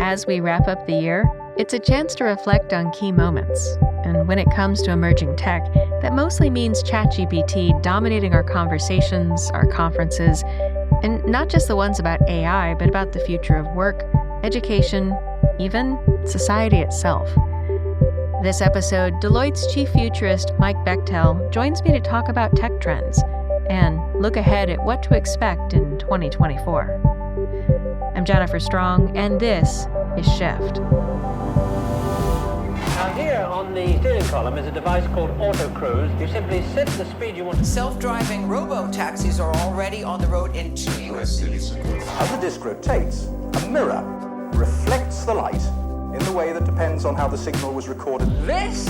As we wrap up the year, it's a chance to reflect on key moments. And when it comes to emerging tech, that mostly means ChatGPT dominating our conversations, our conferences, and not just the ones about AI, but about the future of work, education, even society itself. This episode, Deloitte's chief futurist, Mike Bechtel, joins me to talk about tech trends and look ahead at what to expect in 2024. I'm Jennifer Strong, and this is Shift. Now here on the steering column is a device called Auto Cruise. You simply set the speed you want. Self-driving robo-taxis are already on the road in US cities. As the disk rotates, a mirror reflects the light in the way that depends on how the signal was recorded. This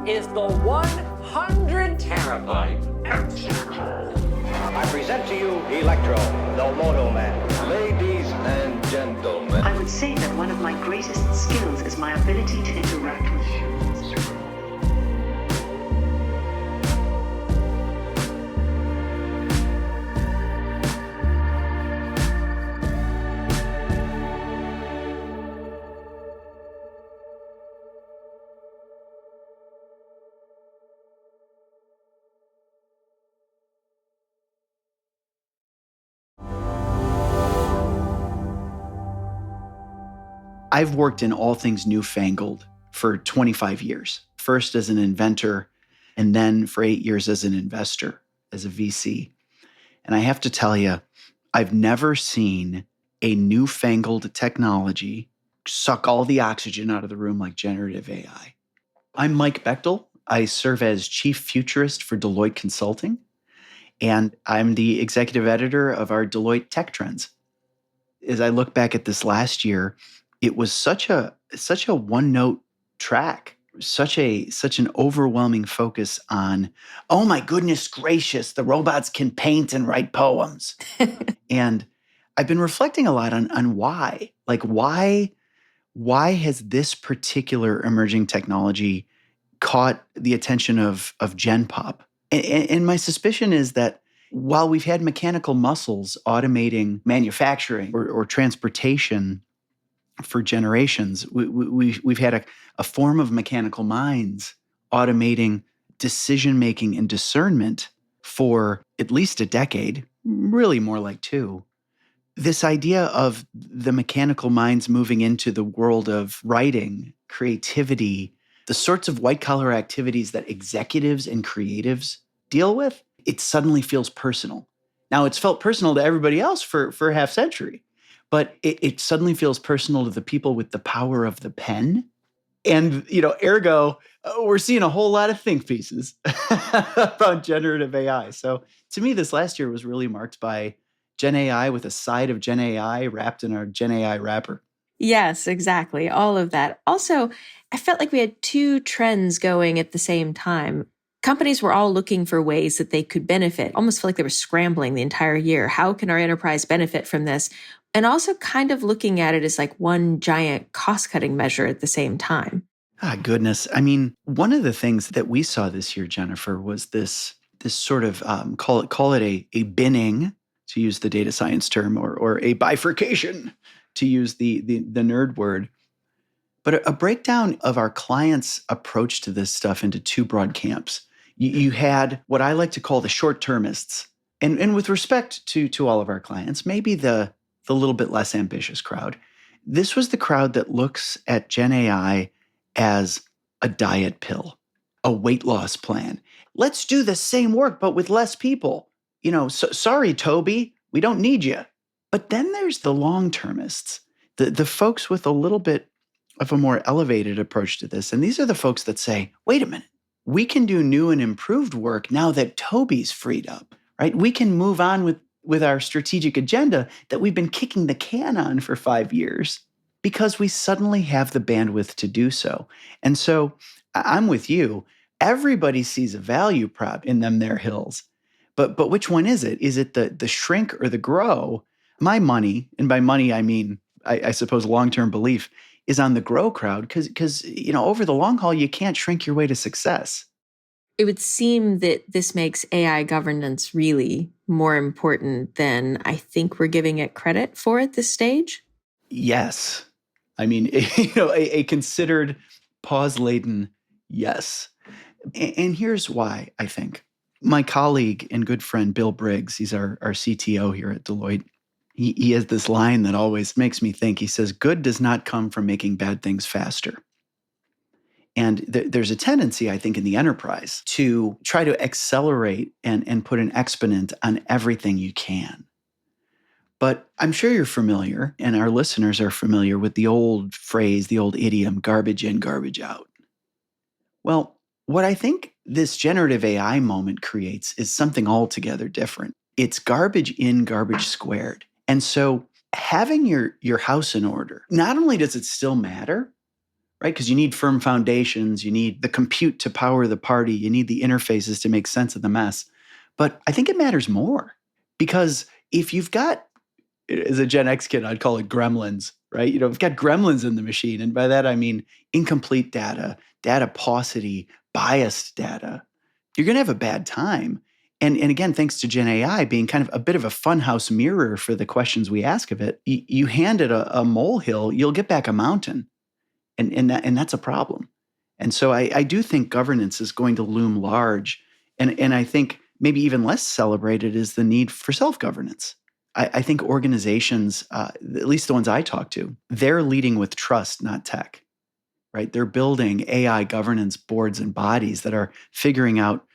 is the 100 terabyte MCU. I present to you Electro, the Moto Man. Ladies and gentlemen. I would say that one of my greatest skills is my ability to interact with humans. I've worked in all things newfangled for 25 years, first as an inventor, and then for 8 years as an investor, as a VC. And I have to tell you, I've never seen a newfangled technology suck all the oxygen out of the room like generative AI. I'm Mike Bechtel. I serve as chief futurist for Deloitte Consulting, and I'm the executive editor of our Deloitte Tech Trends. As I look back at this last year, it was such a one-note track, such an overwhelming focus on, oh my goodness gracious, the robots can paint and write poems. And I've been reflecting a lot on why. Like why has this particular emerging technology caught the attention of Gen Pop? And my suspicion is that while we've had mechanical muscles automating manufacturing or transportation for generations, we've had a form of mechanical minds automating decision-making and discernment for at least a decade, really more like two. This idea of the mechanical minds moving into the world of writing, creativity, the sorts of white-collar activities that executives and creatives deal with, it suddenly feels personal. Now, it's felt personal to everybody else for a half century. But it suddenly feels personal to the people with the power of the pen. And, ergo, we're seeing a whole lot of think pieces about generative AI. So to me, this last year was really marked by Gen AI with a side of Gen AI wrapped in our Gen AI wrapper. Yes, exactly. All of that. Also, I felt like we had two trends going at the same time. Companies were all looking for ways that they could benefit. Almost felt like they were scrambling the entire year. How can our enterprise benefit from this? And also kind of looking at it as like one giant cost-cutting measure at the same time. Ah, goodness. I mean, one of the things that we saw this year, Jennifer, was this sort of, call it a binning, to use the data science term, or a bifurcation, to use the nerd word. But a breakdown of our clients' approach to this stuff into two broad camps. You had what I like to call the short-termists. And with respect to all of our clients, maybe the little bit less ambitious crowd. This was the crowd that looks at Gen AI as a diet pill, a weight loss plan. Let's do the same work, but with less people. Sorry, Toby, we don't need you. But then there's the long-termists, the folks with a little bit of a more elevated approach to this. And these are the folks that say, wait a minute, we can do new and improved work now that Toby's freed up, right? We can move on with our strategic agenda that we've been kicking the can on for 5 years because we suddenly have the bandwidth to do so. And so I'm with you. Everybody sees a value prop in them their hills. But which one is it? Is it the shrink or the grow? My money, and by money I mean, I suppose long-term belief, is on the grow crowd because over the long haul, you can't shrink your way to success. It would seem that this makes AI governance really more important than I think we're giving it credit for at this stage. Yes. I mean, a considered, pause-laden yes. And here's why, I think. My colleague and good friend, Bill Briggs, he's our CTO here at Deloitte. He has this line that always makes me think. He says, good does not come from making bad things faster. And there's a tendency, I think, in the enterprise to try to accelerate and put an exponent on everything you can. But I'm sure you're familiar, and our listeners are familiar with the old phrase, the old idiom, garbage in, garbage out. Well, what I think this generative AI moment creates is something altogether different. It's garbage in, garbage squared. And so having your house in order, not only does it still matter, right? Because you need firm foundations, you need the compute to power the party, you need the interfaces to make sense of the mess. But I think it matters more because if you've got, as a Gen X kid, I'd call it gremlins, right? We've got gremlins in the machine. And by that, I mean incomplete data, data paucity, biased data. You're going to have a bad time. And again, thanks to Gen AI being kind of a bit of a funhouse mirror for the questions we ask of it, you hand it a molehill, you'll get back a mountain. And that's a problem. And so I do think governance is going to loom large. And I think maybe even less celebrated is the need for self-governance. I think organizations, at least the ones I talk to, they're leading with trust, not tech, right? They're building AI governance boards and bodies that are figuring out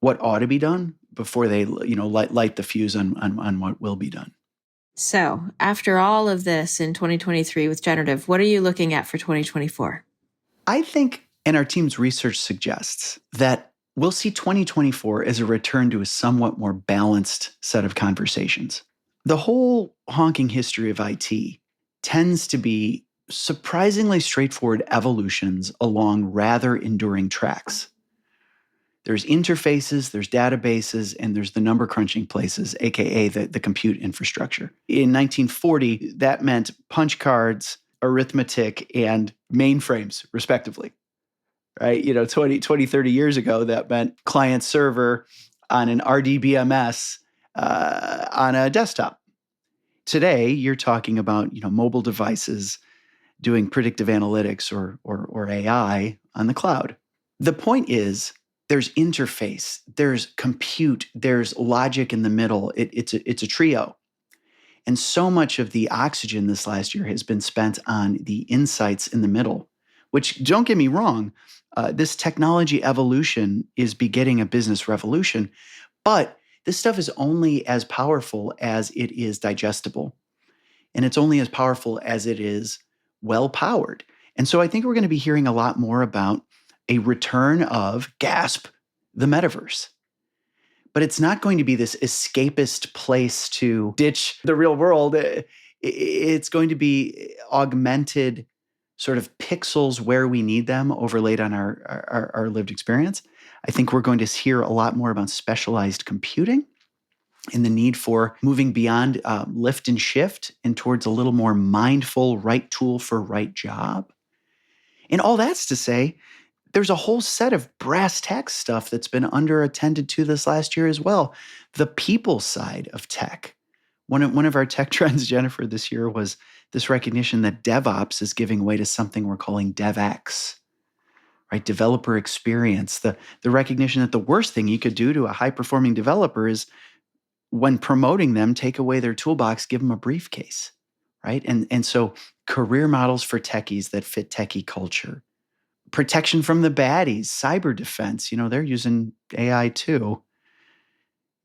what ought to be done before they, light the fuse on what will be done. So, after all of this in 2023 with generative, what are you looking at for 2024? I think, and our team's research suggests, that we'll see 2024 as a return to a somewhat more balanced set of conversations. The whole honking history of IT tends to be surprisingly straightforward evolutions along rather enduring tracks. There's interfaces, there's databases, and there's the number crunching places, aka the compute infrastructure. In 1940, that meant punch cards, arithmetic, and mainframes, respectively. Right? 20, 30 years ago, that meant client server on an RDBMS on a desktop. Today, you're talking about mobile devices doing predictive analytics or AI on the cloud. The point is, there's interface, there's compute, there's logic in the middle. It's a trio. And so much of the oxygen this last year has been spent on the insights in the middle, which, don't get me wrong, this technology evolution is begetting a business revolution, but this stuff is only as powerful as it is digestible. And it's only as powerful as it is well-powered. And so I think we're going to be hearing a lot more about a return of, gasp, the metaverse. But it's not going to be this escapist place to ditch the real world. It's going to be augmented sort of pixels where we need them overlaid on our lived experience. I think we're going to hear a lot more about specialized computing and the need for moving beyond lift and shift and towards a little more mindful right tool for right job. And all that's to say, there's a whole set of brass tacks stuff that's been underattended to this last year as well. The people side of tech. One of our tech trends, Jennifer, this year was this recognition that DevOps is giving way to something we're calling DevX, right? Developer experience. The recognition that the worst thing you could do to a high-performing developer is, when promoting them, take away their toolbox, give them a briefcase, right? And so career models for techies that fit techie culture. Protection from the baddies, cyber defense, they're using AI too.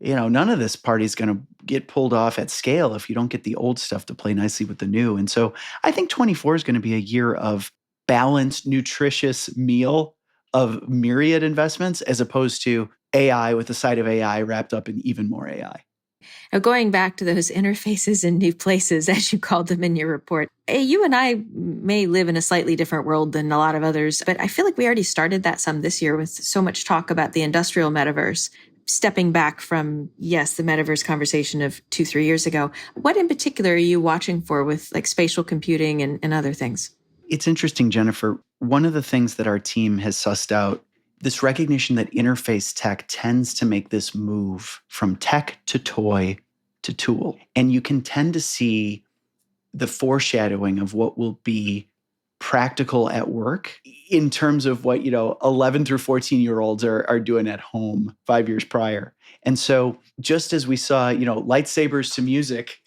None of this party's going to get pulled off at scale if you don't get the old stuff to play nicely with the new. And so I think 24 is going to be a year of balanced, nutritious meal of myriad investments, as opposed to AI with a side of AI wrapped up in even more AI. Now, going back to those interfaces in new places, as you called them in your report, you and I may live in a slightly different world than a lot of others, but I feel like we already started that some this year with so much talk about the industrial metaverse, stepping back from, yes, the metaverse conversation of 2-3 years ago. What in particular are you watching for with like spatial computing and other things? It's interesting, Jennifer. One of the things that our team has sussed out, this recognition that interface tech tends to make this move from tech to toy to tool. And you can tend to see the foreshadowing of what will be practical at work in terms of what, 11 through 14-year-olds are doing at home 5 years prior. And so just as we saw, lightsabers to music,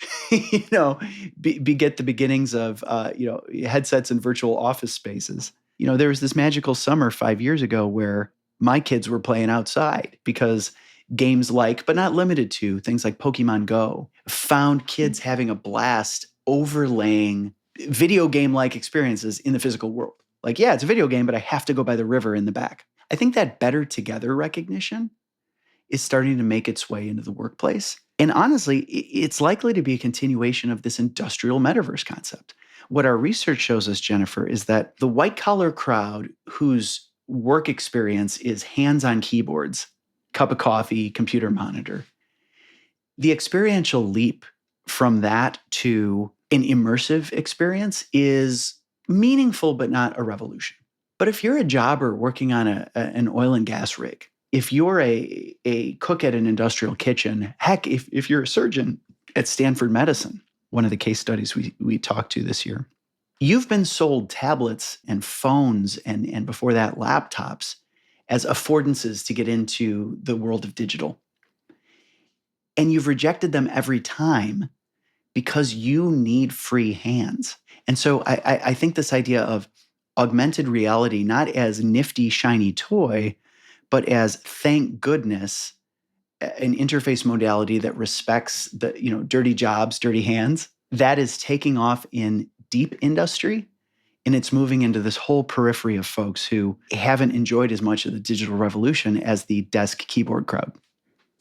beget the beginnings of, headsets and virtual office spaces. There was this magical summer 5 years ago where my kids were playing outside because games like, but not limited to, things like Pokemon Go found kids having a blast overlaying video game-like experiences in the physical world. Like, yeah, it's a video game, but I have to go by the river in the back. I think that better together recognition is starting to make its way into the workplace. And honestly, it's likely to be a continuation of this industrial metaverse concept. What our research shows us, Jennifer, is that the white-collar crowd whose work experience is hands-on keyboards, cup of coffee, computer monitor, the experiential leap from that to an immersive experience is meaningful, but not a revolution. But if you're a jobber working on an oil and gas rig, if you're a cook at an industrial kitchen, heck, if you're a surgeon at Stanford Medicine, one of the case studies we talked to this year, you've been sold tablets and phones and before that laptops as affordances to get into the world of digital. And you've rejected them every time because you need free hands. And so I think this idea of augmented reality, not as nifty, shiny toy, but as, thank goodness, an interface modality that respects the, dirty jobs, dirty hands, that is taking off in deep industry. And it's moving into this whole periphery of folks who haven't enjoyed as much of the digital revolution as the desk keyboard crowd.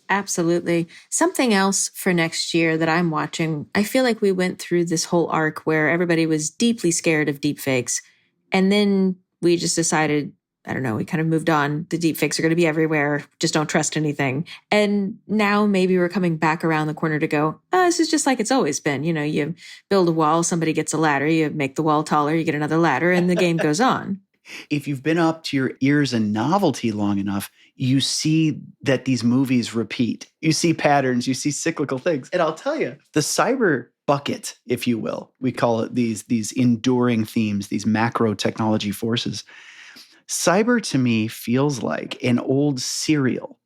Absolutely. Something else for next year that I'm watching, I feel like we went through this whole arc where everybody was deeply scared of deepfakes. And then we just decided, I don't know, we kind of moved on. The deepfakes are going to be everywhere. Just don't trust anything. And now maybe we're coming back around the corner to go, this is just like it's always been. You build a wall, somebody gets a ladder, you make the wall taller, you get another ladder, and the game goes on. If you've been up to your ears in novelty long enough, you see that these movies repeat. You see patterns, you see cyclical things. And I'll tell you, the cyber bucket, if you will, we call it these enduring themes, these macro technology forces. Cyber to me feels like an old serial,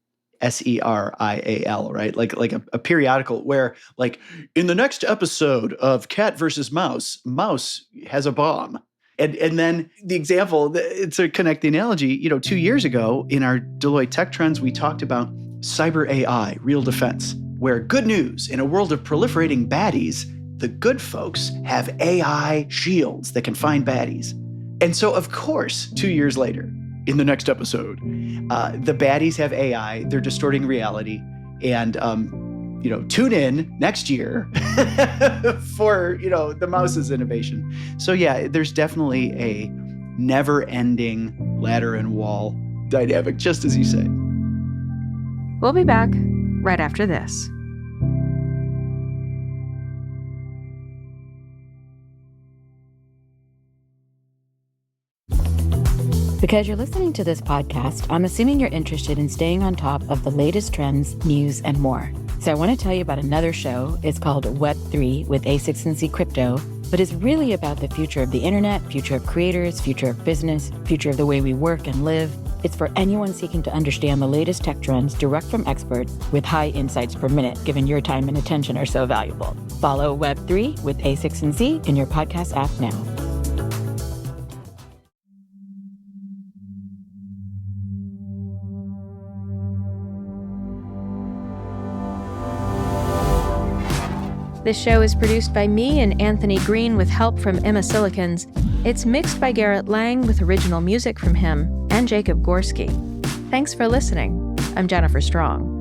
SERIAL, right? Like a periodical where, like, in the next episode of Cat versus Mouse, Mouse has a bomb. And then the example, to connect the analogy, 2 years ago in our Deloitte Tech Trends, we talked about cyber AI, real defense, where good news, in a world of proliferating baddies, the good folks have AI shields that can find baddies. And so, of course, 2 years later, in the next episode, the baddies have AI, they're distorting reality, and tune in next year for, the mouse's innovation. So yeah, there's definitely a never-ending ladder and wall dynamic, just as you say. We'll be back right after this. Because you're listening to this podcast, I'm assuming you're interested in staying on top of the latest trends, news, and more. So I want to tell you about another show. It's called Web3 with A6&C Crypto, but it's really about the future of the internet, future of creators, future of business, future of the way we work and live. It's for anyone seeking to understand the latest tech trends direct from experts with high insights per minute, given your time and attention are so valuable. Follow Web3 with A6&C in your podcast app now. This show is produced by me and Anthony Green with help from Emma Cillekens. It's mixed by Garret Lang with original music from him and Jacob Gorski. Thanks for listening. I'm Jennifer Strong.